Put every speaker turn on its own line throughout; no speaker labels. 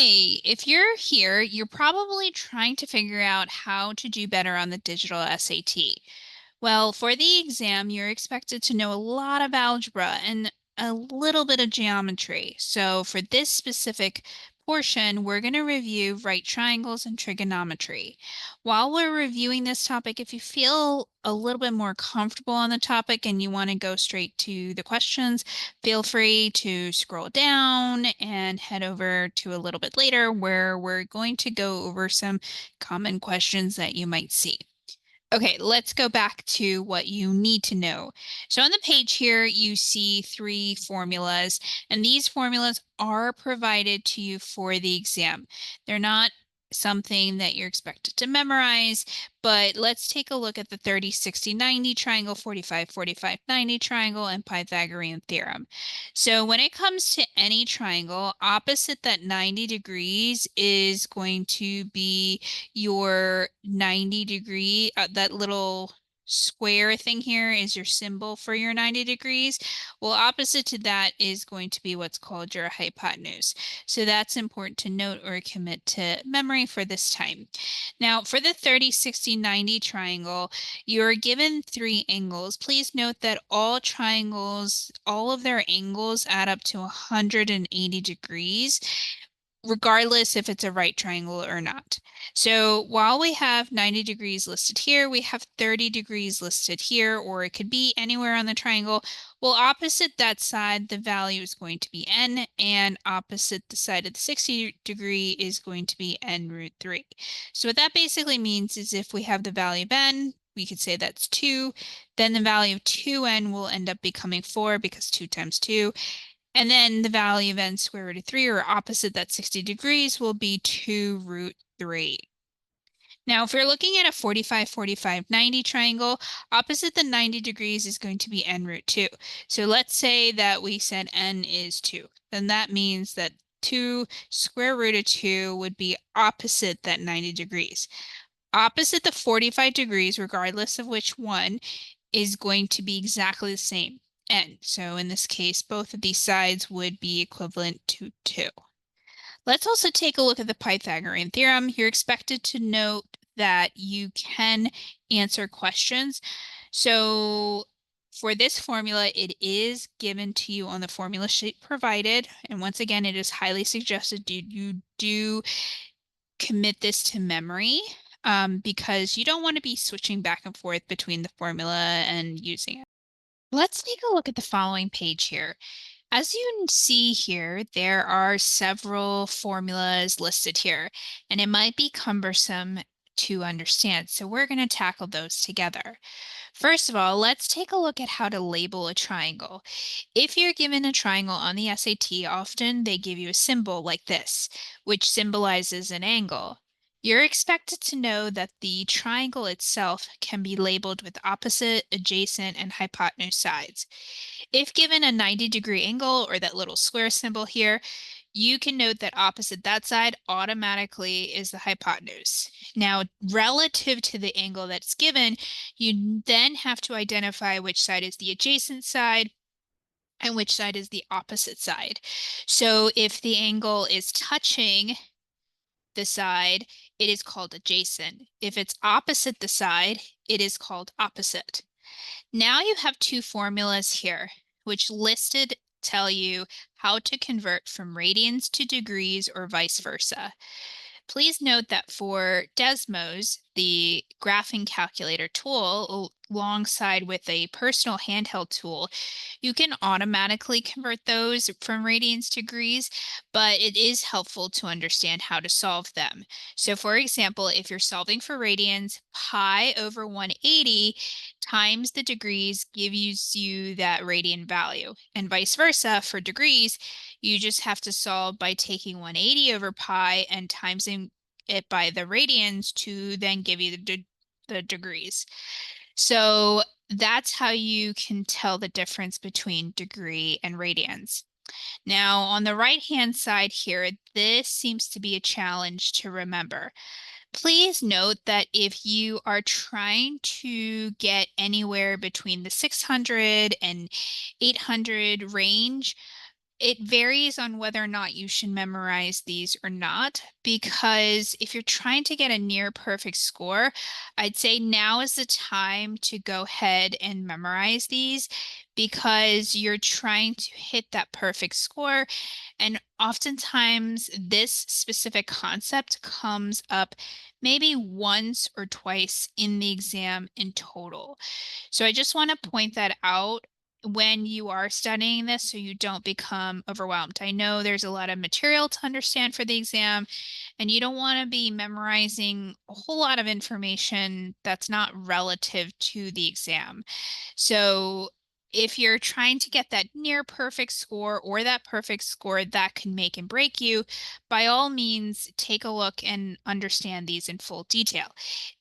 Hey, if you're here, you're probably trying to figure out how to do better on the digital SAT. Well, for the exam, you're expected to know a lot of algebra and a little bit of geometry. So for this specific portion, we're going to review right triangles and trigonometry. While we're reviewing this topic, if you feel a little bit more comfortable on the topic and you want to go straight to the questions, feel free to scroll down and head over to a little bit later where we're going to go over some common questions that you might see. Okay, let's go back to what you need to know. So on the page here, you see three formulas, and these formulas are provided to you for the exam. They're not something that you're expected to memorize, but let's take a look at the 30, 60, 90 triangle, 45, 45, 90 triangle, and Pythagorean theorem. So when it comes to any triangle, opposite that 90 degrees is going to be your 90 degree, that little square thing here is your symbol for your 90 degrees. Well, opposite to that is going to be what's called your hypotenuse. So that's important to note or commit to memory for this time. Now, for the 30, 60, 90 triangle, you're given three angles. Please note that all triangles, all of their angles add up to 180 degrees, regardless if it's a right triangle or not. So while we have 90 degrees listed here, we have 30 degrees listed here, or it could be anywhere on the triangle. Well, opposite that side, the value is going to be n, and opposite the side of the 60 degree is going to be n root 3. So what that basically means is if we have the value of n, we could say that's 2, then the value of 2n will end up becoming 4 because 2 times 2. And then the value of n square root of 3, or opposite that 60 degrees, will be 2 root 3. Now, if we're looking at a 45, 45, 90 triangle, opposite the 90 degrees is going to be n root 2. So let's say that we said n is 2. Then that means that 2 square root of 2 would be opposite that 90 degrees. Opposite the 45 degrees, regardless of which one, is going to be exactly the same, n. So in this case, both of these sides would be equivalent to 2. Let's also take a look at the Pythagorean theorem. You're expected to note that you can answer questions. So for this formula, it is given to you on the formula sheet provided. And once again, it is highly suggested you do commit this to memory, because you don't want to be switching back and forth between the formula and using it. Let's take a look at the following page here. As you can see here, there are several formulas listed here, and it might be cumbersome to understand, so we're going to tackle those together. First of all, let's take a look at how to label a triangle. If you're given a triangle on the SAT, often they give you a symbol like this, which symbolizes an angle. You're expected to know that the triangle itself can be labeled with opposite, adjacent, and hypotenuse sides. If given a 90-degree angle, or that little square symbol here, you can note that opposite that side automatically is the hypotenuse. Now, relative to the angle that's given, you then have to identify which side is the adjacent side and which side is the opposite side. So if the angle is touching the side, it is called adjacent. If it's opposite the side, it is called opposite. Now you have two formulas here, which listed tell you how to convert from radians to degrees or vice versa. Please note that for Desmos, the graphing calculator tool, alongside with a personal handheld tool, you can automatically convert those from radians to degrees, but it is helpful to understand how to solve them. So for example, if you're solving for radians, pi over 180 times the degrees gives you that radian value, and vice versa for degrees, you just have to solve by taking 180 over pi and timesing it by the radians to then give you the degrees. So that's how you can tell the difference between degree and radians. Now, on the right-hand side here, this seems to be a challenge to remember. Please note that if you are trying to get anywhere between the 600 and 800 range, It varies on whether or not you should memorize these or not, because if you're trying to get a near perfect score, I'd say now is the time to go ahead and memorize these because you're trying to hit that perfect score. And oftentimes, this specific concept comes up maybe once or twice in the exam in total. So I just want to point that out when you are studying this so you don't become overwhelmed. I know there's a lot of material to understand for the exam, and you don't want to be memorizing a whole lot of information that's not relative to the exam. So if you're trying to get that near perfect score or that perfect score that can make and break you, by all means, take a look and understand these in full detail.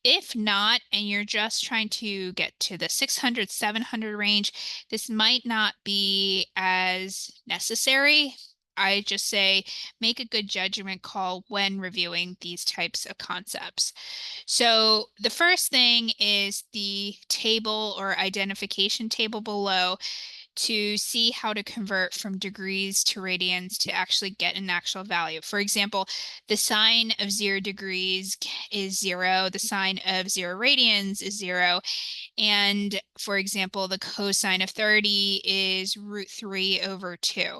If not, and you're just trying to get to the 600, 700 range, this might not be as necessary. I just say make a good judgment call when reviewing these types of concepts. So the first thing is the table or identification table below to see how to convert from degrees to radians to actually get an actual value. For example, the sine of 0 degrees is 0, the sine of 0 radians is 0, and for example, the cosine of 30 is root 3 over 2.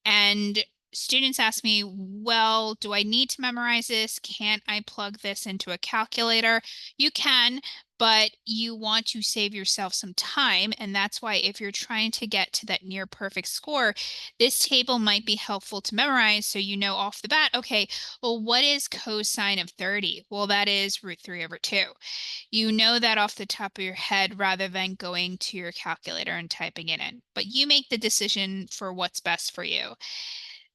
And students ask me, well, do I need to memorize this? Can't I plug this into a calculator? You can, but you want to save yourself some time. And that's why if you're trying to get to that near perfect score, this table might be helpful to memorize so you know off the bat, okay, well, what is cosine of 30? Well, that is root 3 over 2. You know that off the top of your head rather than going to your calculator and typing it in. But you make the decision for what's best for you.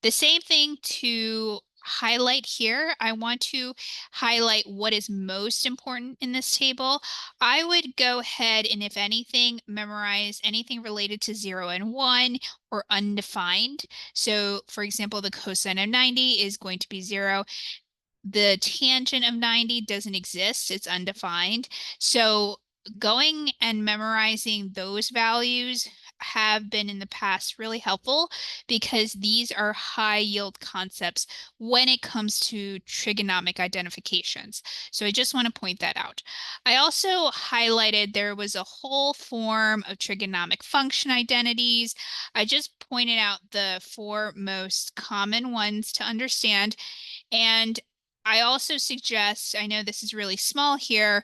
The same thing to highlight here. I want to highlight what is most important in this table. I would go ahead and, if anything, memorize anything related to 0 and 1 or undefined. So, for example, the cosine of 90 is going to be 0. The tangent of 90 doesn't exist, it's undefined. So going and memorizing those values have been in the past really helpful because these are high yield concepts when it comes to trigonomic identifications. So I just want to point that out. I also highlighted there was a whole form of trigonomic function identities. I just pointed out the four most common ones to understand. And I also suggest, I know this is really small here,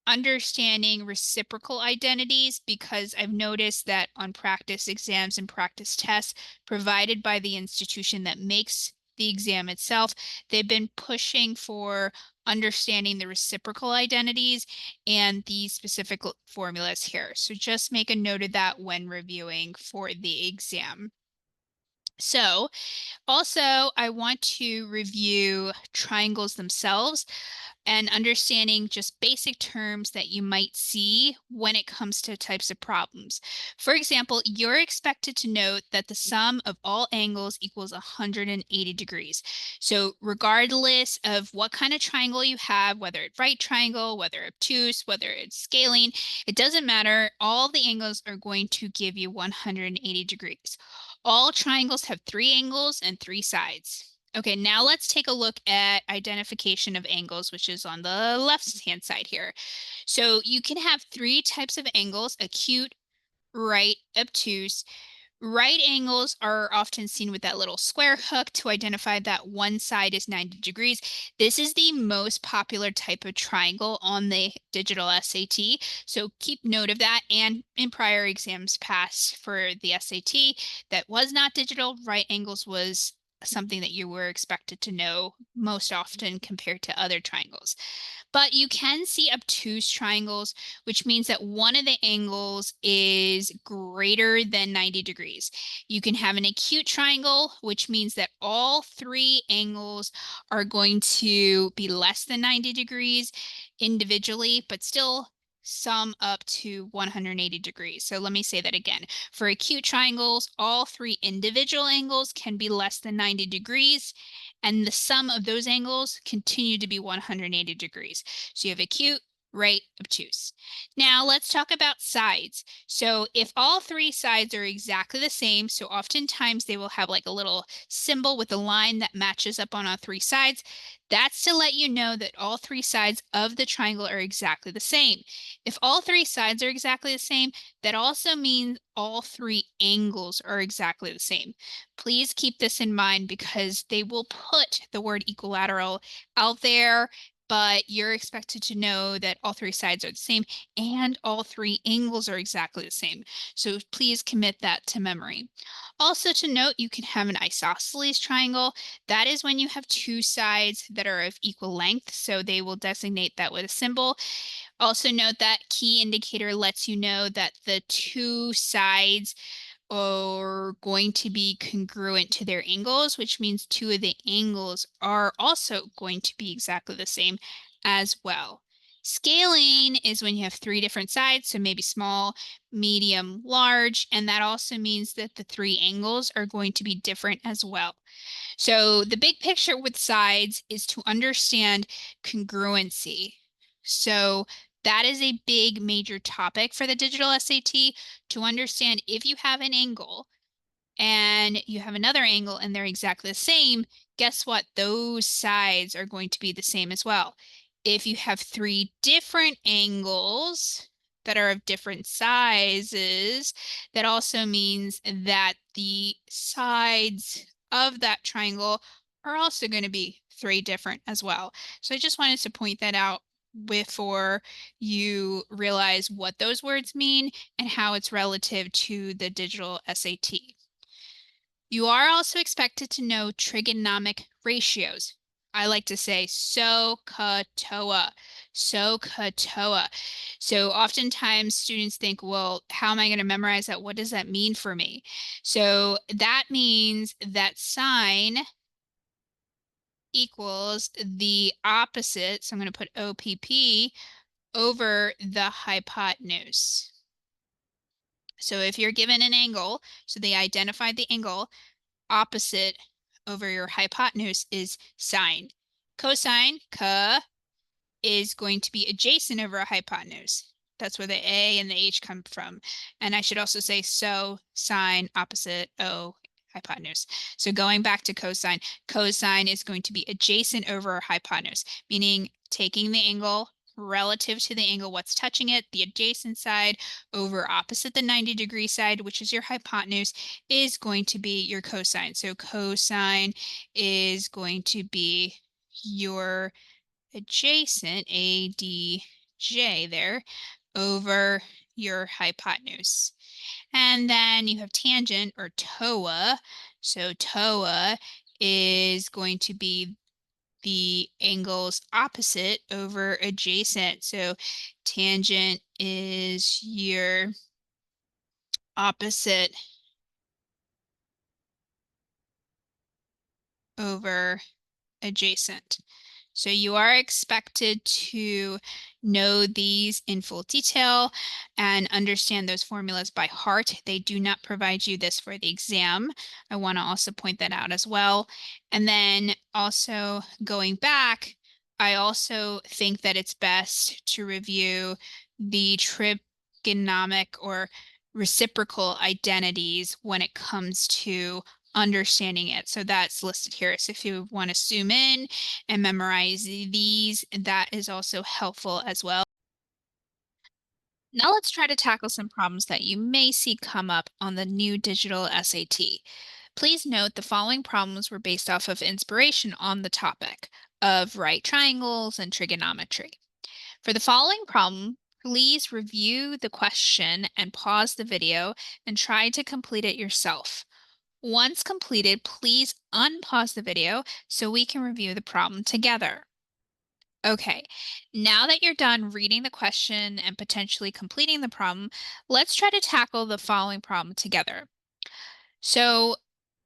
understanding reciprocal identities, because I've noticed that on practice exams and practice tests provided by the institution that makes the exam itself, they've been pushing for understanding the reciprocal identities and the specific formulas here. So just make a note of that when reviewing for the exam. So also, I want to review triangles themselves and understanding just basic terms that you might see when it comes to types of problems. For example, you're expected to note that the sum of all angles equals 180 degrees. So regardless of what kind of triangle you have, whether it's right triangle, whether obtuse, whether it's scalene, it doesn't matter. All the angles are going to give you 180 degrees. All triangles have three angles and three sides. Okay, now let's take a look at identification of angles, which is on the left-hand side here. So you can have three types of angles: acute, right, obtuse. Right angles are often seen with that little square hook to identify that one side is 90 degrees. This is the most popular type of triangle on the digital SAT. So keep note of that. And in prior exams past for the SAT that was not digital, right angles was something that you were expected to know most often compared to other triangles. But you can see obtuse triangles, which means that one of the angles is greater than 90 degrees. You can have an acute triangle, which means that all three angles are going to be less than 90 degrees individually, but still sum up to 180 degrees. So let me say that again. For acute triangles, all three individual angles can be less than 90 degrees, and the sum of those angles continue to be 180 degrees. So you have acute, Right, obtuse. Now let's talk about sides. So if all three sides are exactly the same, so oftentimes they will have like a little symbol with a line that matches up on all three sides. That's to let you know that all three sides of the triangle are exactly the same. If all three sides are exactly the same, that also means all three angles are exactly the same. Please keep this in mind because they will put the word equilateral out there, but you're expected to know that all three sides are the same and all three angles are exactly the same. So please commit that to memory. Also to note, you can have an isosceles triangle. That is when you have two sides that are of equal length, so they will designate that with a symbol. Also note that key indicator lets you know that the two sides are going to be congruent to their angles, which means two of the angles are also going to be exactly the same as well. Scalene is when you have three different sides, so maybe small, medium, large, and that also means that the three angles are going to be different as well. So the big picture with sides is to understand congruency. So that is a big major topic for the digital SAT, to understand if you have an angle and you have another angle and they're exactly the same, guess what? Those sides are going to be the same as well. If you have three different angles that are of different sizes, that also means that the sides of that triangle are also going to be three different as well. So I just wanted to point that out before you realize what those words mean and how it's relative to the digital SAT. You are also expected to know trigonometric ratios. I like to say SOH-CAH-TOA, SOH-CAH-TOA. So oftentimes students think, well, how am I going to memorize that? What does that mean for me? So that means that sine equals the opposite. So I'm going to put OPP over the hypotenuse. So if you're given an angle, so they identified the angle, opposite over your hypotenuse is sine. Cosine, is going to be adjacent over a hypotenuse. That's where the A and the H come from. And I should also say so, sine, opposite, O, hypotenuse. So going back to cosine, cosine is going to be adjacent over hypotenuse, meaning taking the angle relative to the angle what's touching it, the adjacent side over opposite the 90-degree side, which is your hypotenuse, is going to be your cosine. So cosine is going to be your adjacent, ADJ there, over your hypotenuse. And then you have tangent, or TOA. So TOA is going to be the angles opposite over adjacent. So tangent is your opposite over adjacent. So you are expected to know these in full detail and understand those formulas by heart. They do not provide you this for the exam. I want to also point that out as well. And then also going back, I also think that it's best to review the trigonometric or reciprocal identities when it comes to understanding it. So that's listed here. So if you want to zoom in and memorize these, that is also helpful as well. Now let's try to tackle some problems that you may see come up on the new digital SAT. Please note the following problems were based off of inspiration on the topic of right triangles and trigonometry. For the following problem, please review the question and pause the video and try to complete it yourself. Once completed, please unpause the video so we can review the problem together. Okay, now that you're done reading the question and potentially completing the problem, let's try to tackle the following problem together. So,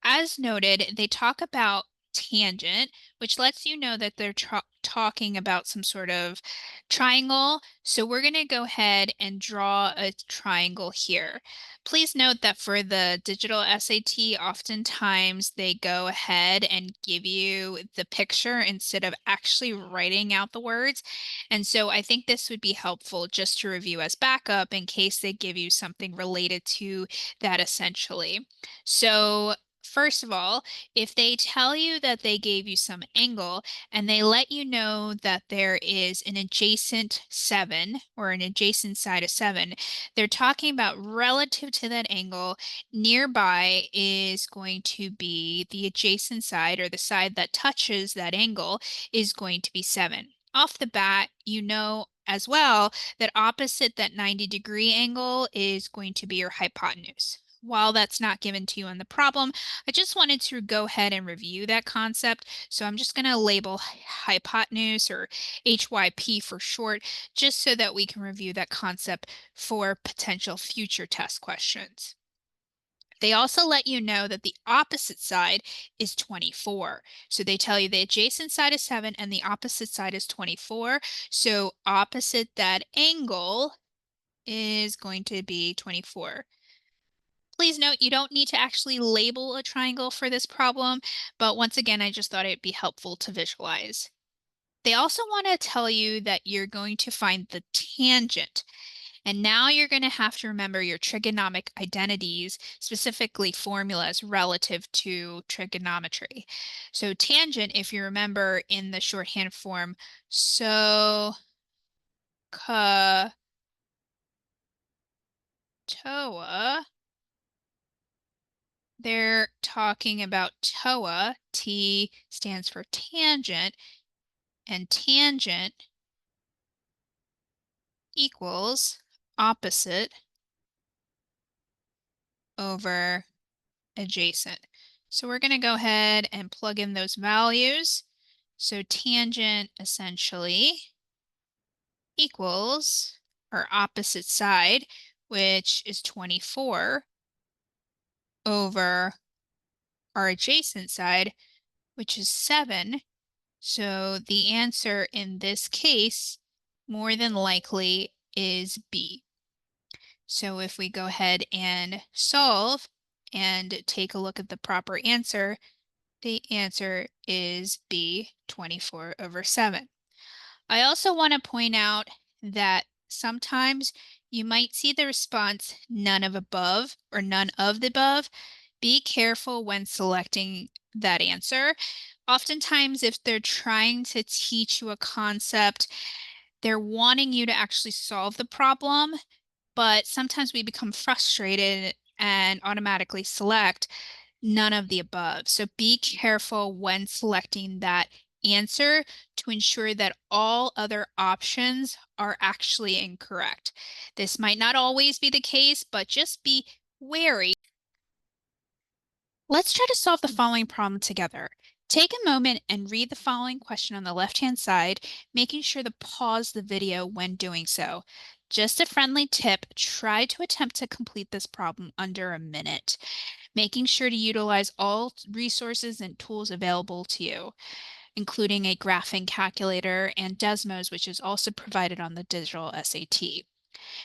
as noted, they talk about tangent, which lets you know that they're talking about some sort of triangle. So we're going to go ahead and draw a triangle here. Please note that for the digital SAT, oftentimes they go ahead and give you the picture instead of actually writing out the words. And so I think this would be helpful just to review as backup in case they give you something related to that essentially. So first of all, if they tell you that they gave you some angle and they let you know that there is an adjacent 7 or an adjacent side of 7, they're talking about relative to that angle, nearby is going to be the adjacent side or the side that touches that angle is going to be 7. Off the bat, you know as well that opposite that 90-degree angle is going to be your hypotenuse. While that's not given to you on the problem, I just wanted to go ahead and review that concept. So I'm just going to label hypotenuse or HYP for short, just so that we can review that concept for potential future test questions. They also let you know that the opposite side is 24. So they tell you the adjacent side is 7 and the opposite side is 24. So opposite that angle is going to be 24. Please note you don't need to actually label a triangle for this problem, but once again, I just thought it'd be helpful to visualize. They also want to tell you that you're going to find the tangent. And now you're going to have to remember your trigonomic identities, specifically formulas relative to trigonometry. So tangent, if you remember in the shorthand form, SOH-CAH-TOA, they're talking about TOA. T stands for tangent, and tangent equals opposite over adjacent. So we're going to go ahead and plug in those values. So tangent essentially equals our opposite side, which is 24, over our adjacent side, which is 7. So the answer in this case, more than likely, is B. So if we go ahead and solve and take a look at the proper answer, the answer is B, 24 over 7. I also want to point out that sometimes you might see the response none of above or none of the above. Be careful when selecting that answer. Oftentimes, if they're trying to teach you a concept, they're wanting you to actually solve the problem, but sometimes we become frustrated and automatically select none of the above. So be careful when selecting that answer to ensure that all other options are actually incorrect. This might not always be the case, but just be wary. Let's try to solve the following problem together. Take a moment and read the following question on the left-hand side, making sure to pause the video when doing so. Just a friendly tip, try to attempt to complete this problem under a minute, making sure to utilize all resources and tools available to you, including a graphing calculator and Desmos, which is also provided on the digital SAT.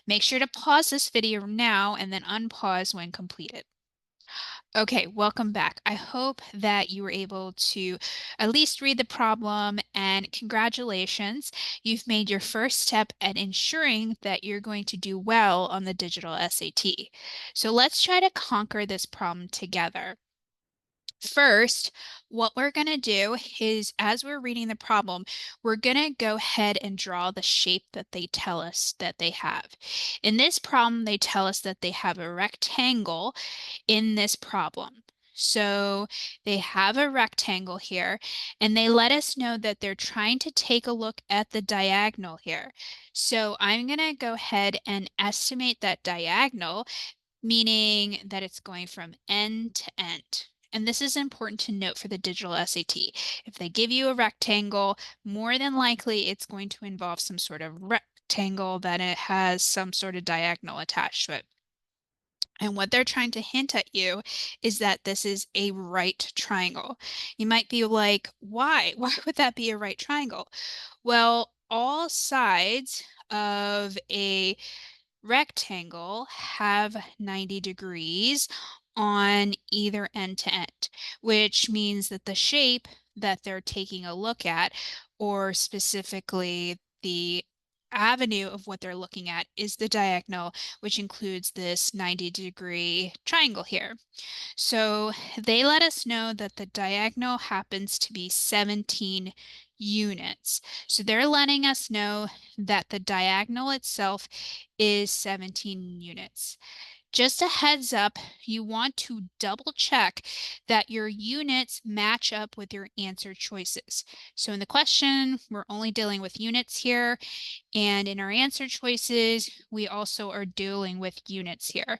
Make sure to pause this video now and then unpause when completed. Okay, welcome back. I hope that you were able to at least read the problem, and congratulations. You've made your first step at ensuring that you're going to do well on the digital SAT. So let's try to conquer this problem together. First, what we're going to do is, as we're reading the problem, we're going to go ahead and draw the shape that they tell us that they have. In this problem, they tell us that they have a rectangle in this problem. So they have a rectangle here, and they let us know that they're trying to take a look at the diagonal here. So I'm going to go ahead and estimate that diagonal, meaning that it's going from end to end. And this is important to note for the digital SAT. If they give you a rectangle, more than likely it's going to involve some sort of rectangle that it has some sort of diagonal attached to it. And what they're trying to hint at you is that this is a right triangle. You might be like, why? Why would that be a right triangle? Well, all sides of a rectangle have 90 degrees on either end to end, which means that the shape that they're taking a look at, or specifically the avenue of what they're looking at, is the diagonal, which includes this 90-degree triangle here. So they let us know that the diagonal happens to be 17 units. So they're letting us know that the diagonal itself is 17 units. Just a heads up, you want to double check that your units match up with your answer choices. So in the question, we're only dealing with units here, and in our answer choices, we also are dealing with units here.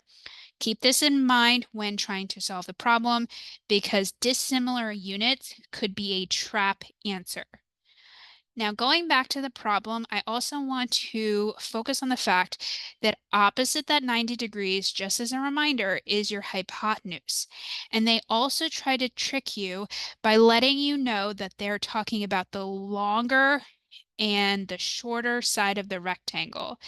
Keep this in mind when trying to solve the problem because dissimilar units could be a trap answer. Now, going back to the problem, I also want to focus on the fact that opposite that 90 degrees, just as a reminder, is your hypotenuse. And they also try to trick you by letting you know that they're talking about the longer and the shorter side of the rectangle.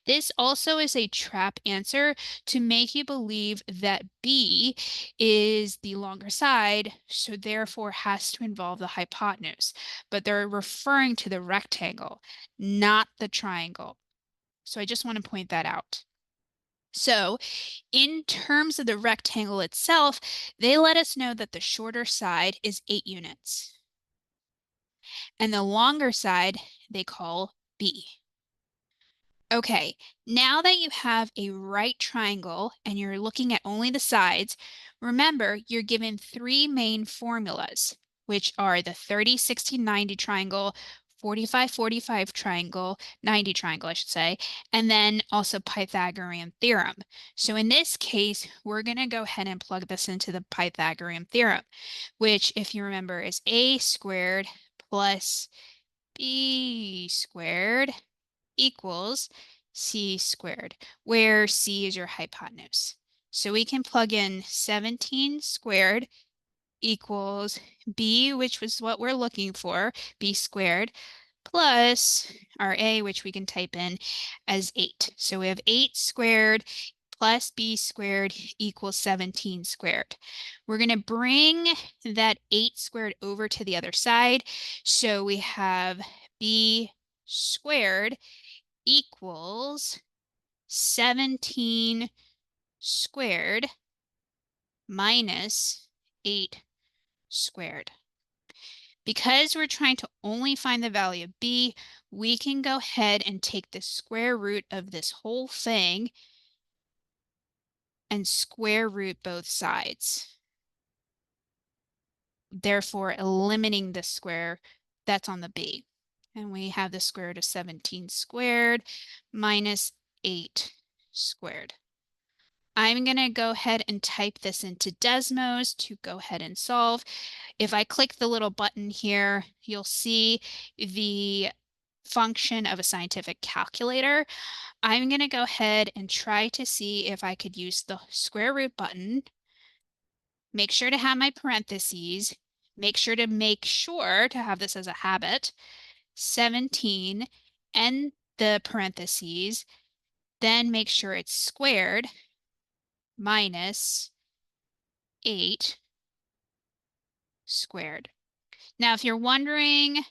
This also is a trap answer to make you believe that B is the longer side, so therefore has to involve the hypotenuse. But they're referring to the rectangle, not the triangle. So I just want to point that out. So in terms of the rectangle itself, they let us know that the shorter side is 8 units. And the longer side they call B. Okay, now that you have a right triangle and you're looking at only the sides, remember you're given three main formulas, which are the 30, 60, 90 triangle, 45, 45 triangle, 90 triangle, I should say, and then also Pythagorean theorem. So in this case, we're going to go ahead and plug this into the Pythagorean theorem, which, if you remember, is a squared plus b squared equals c squared, where c is your hypotenuse. So we can plug in 17 squared equals b, which was what we're looking for, b squared, plus our a, which we can type in as 8. So we have 8 squared plus b squared equals 17 squared. We're going to bring that 8 squared over to the other side. So we have b squared equals 17 squared minus 8 squared. Because we're trying to only find the value of b, we can go ahead and take the square root of this whole thing and square root both sides, therefore eliminating the square that's on the b. And we have the square root of 17 squared minus 8 squared. I'm going to go ahead and type this into Desmos to go ahead and solve. If I click the little button here, you'll see the function of a scientific calculator. I'm going to go ahead and try to see if I could use the square root button. Make sure to have my parentheses. Make sure to have this as a habit. 17 and the parentheses. Then make sure it's squared minus 8 squared. Now, if you're wondering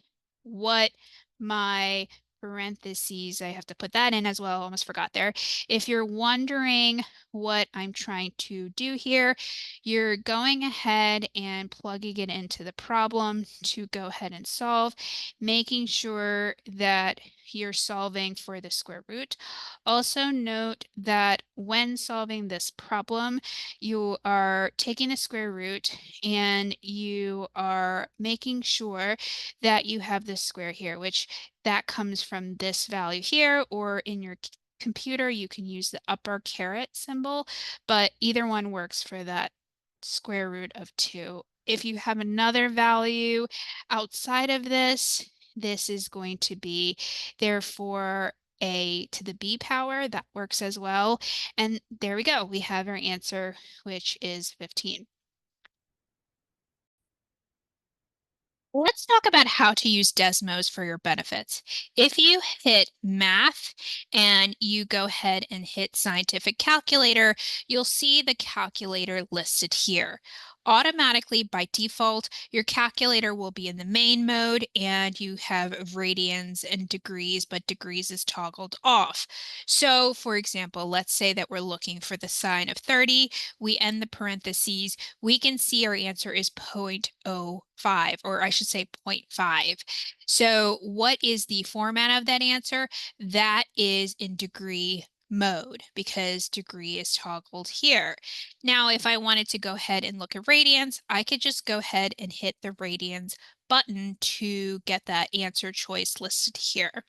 what my parentheses, I have to put that in as well, almost forgot there. If you're wondering what I'm trying to do here, you're going ahead and plugging it into the problem to go ahead and solve, making sure that you're solving for the square root. Also note that when solving this problem, you are taking the square root and you are making sure that you have this square here, which that comes from this value here, or in your computer, you can use the upper caret symbol, but either one works for that square root of 2. If you have another value outside of this, this is going to be therefore a to the b power. That works as well. And there we go. We have our answer, which is 15. Let's talk about how to use Desmos for your benefits. If you hit math and you go ahead and hit scientific calculator, you'll see the calculator listed here. Automatically, by default, your calculator will be in the main mode and you have radians and degrees, but degrees is toggled off. So, for example, let's say that we're looking for the sine of 30. We end the parentheses. We can see our answer is 0.05, or I should say 0.5. So what is the format of that answer? That is in degree mode because degree is toggled here. Now, if I wanted to go ahead and look at radians, I could just go ahead and hit the radians button to get that answer choice listed here.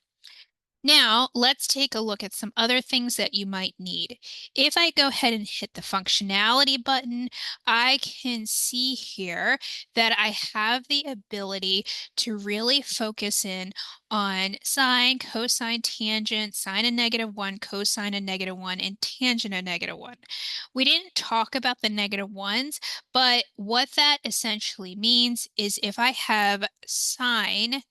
Now, let's take a look at some other things that you might need. If I go ahead and hit the functionality button, I can see here that I have the ability to really focus in on sine, cosine, tangent, sine of -1, cosine of -1, and tangent of -1. We didn't talk about the -1s, but what that essentially means is if I have sine,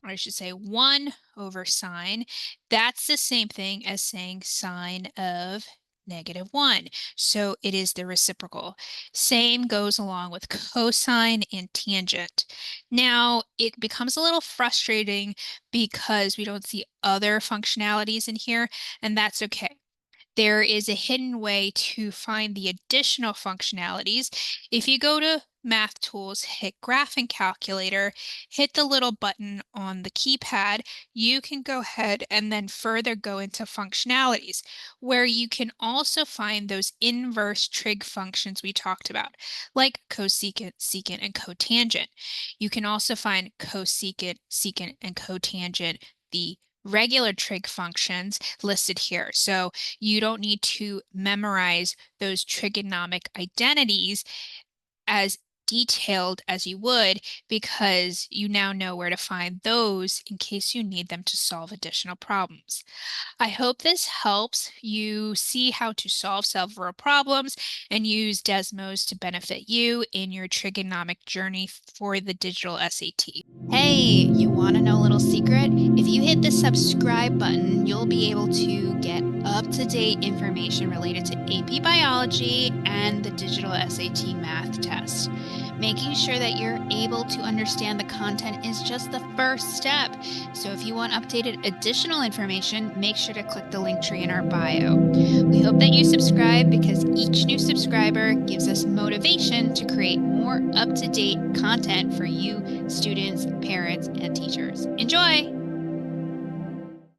or I should say 1 over sine, that's the same thing as saying sine of -1. So it is the reciprocal. Same goes along with cosine and tangent. Now, it becomes a little frustrating because we don't see other functionalities in here, and that's okay. There is a hidden way to find the additional functionalities. If you go to Math Tools, hit Graphing Calculator, hit the little button on the keypad, you can go ahead and then further go into functionalities, where you can also find those inverse trig functions we talked about, like cosecant, secant, and cotangent. You can also find cosecant, secant, and cotangent, the regular trig functions listed here. So you don't need to memorize those trigonomic identities as detailed as you would, because you now know where to find those in case you need them to solve additional problems. I hope this helps you see how to solve several problems and use Desmos to benefit you in your trigonomic journey for the digital SAT. Hey, you want to know a little secret? If you hit the subscribe button, you'll be able to get up-to-date information related to AP Biology and the digital SAT math test. Making sure that you're able to understand the content is just the first step. So if you want updated additional information, make sure to click the link tree in our bio. We hope that you subscribe because each new subscriber gives us motivation to create more up-to-date content for you, students, parents, and teachers. Enjoy!